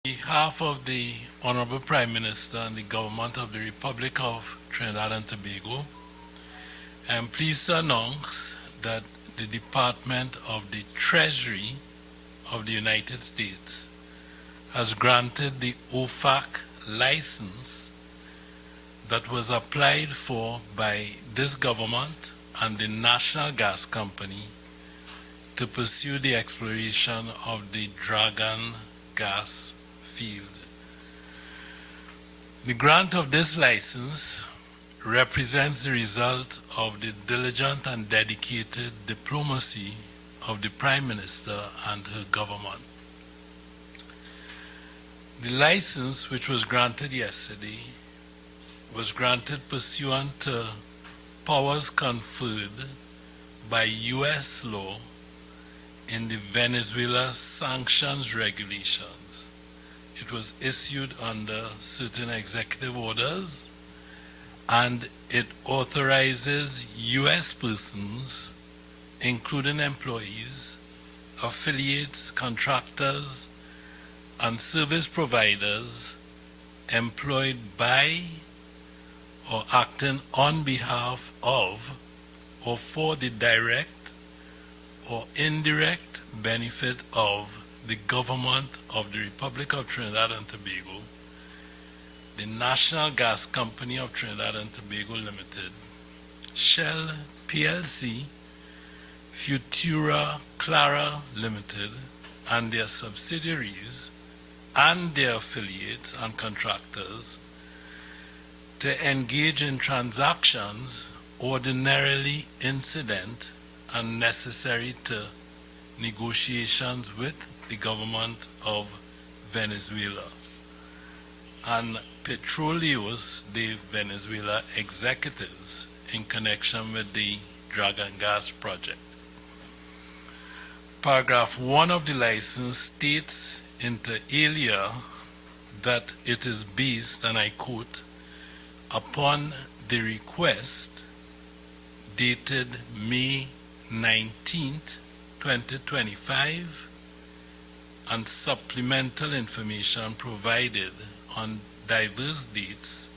On behalf of the Honorable Prime Minister and the Government of the Republic of Trinidad and Tobago, I am pleased to announce that the Department of the Treasury of the United States has granted the OFAC license that was applied for by this government and the National Gas Company to pursue the exploration of the Dragon gas field. The grant of this license represents the result of the diligent and dedicated diplomacy of the Prime Minister and her government. The license, which was granted yesterday, was granted pursuant to powers conferred by U.S. law in the Venezuela sanctions regulations. It was issued under certain executive orders, and it authorizes U.S. persons, including employees, affiliates, contractors, and service providers employed by or acting on behalf of or for the direct or indirect benefit of the government of the Republic of Trinidad and Tobago, the National Gas Company of Trinidad and Tobago Limited, Shell PLC, Futura Clara Limited, and their subsidiaries and their affiliates and contractors to engage in transactions ordinarily incident and necessary to negotiations with the government of Venezuela and Petróleos de Venezuela executives in connection with the Dragon Gas project. Paragraph 1 of the license states inter alia that it is based, and I quote, upon the request dated May 19th, 2025, and supplemental information provided on diverse dates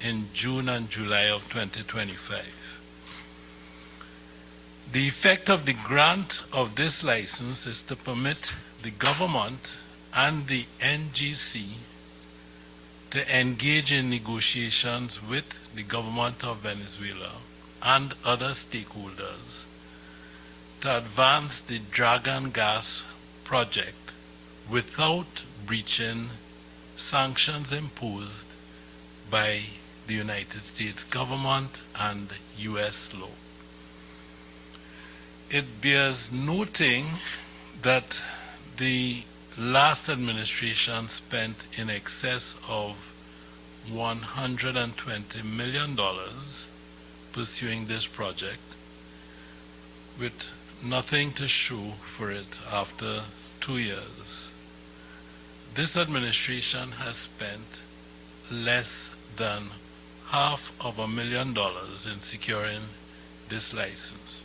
in June and July of 2025. The effect of the grant of this license is to permit the government and the NGC to engage in negotiations with the government of Venezuela and other stakeholders to advance the Dragon Gas project without breaching sanctions imposed by the United States government and U.S. law. It bears noting that the last administration spent in excess of $120 million pursuing this project, with nothing to show for it after 2 years. This administration has spent less than $500,000 in securing this license.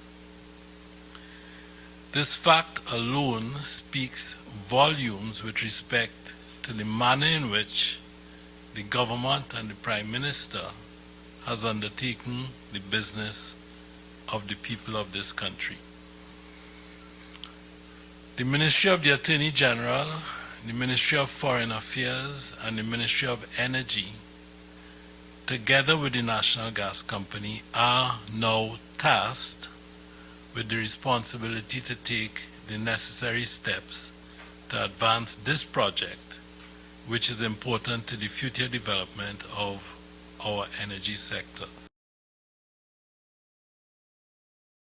This fact alone speaks volumes with respect to the manner in which the government and the Prime Minister has undertaken the business of the people of this country. The Ministry of the Attorney General, the Ministry of Foreign Affairs, and the Ministry of Energy, together with the National Gas Company, are now tasked with the responsibility to take the necessary steps to advance this project, which is important to the future development of our energy sector.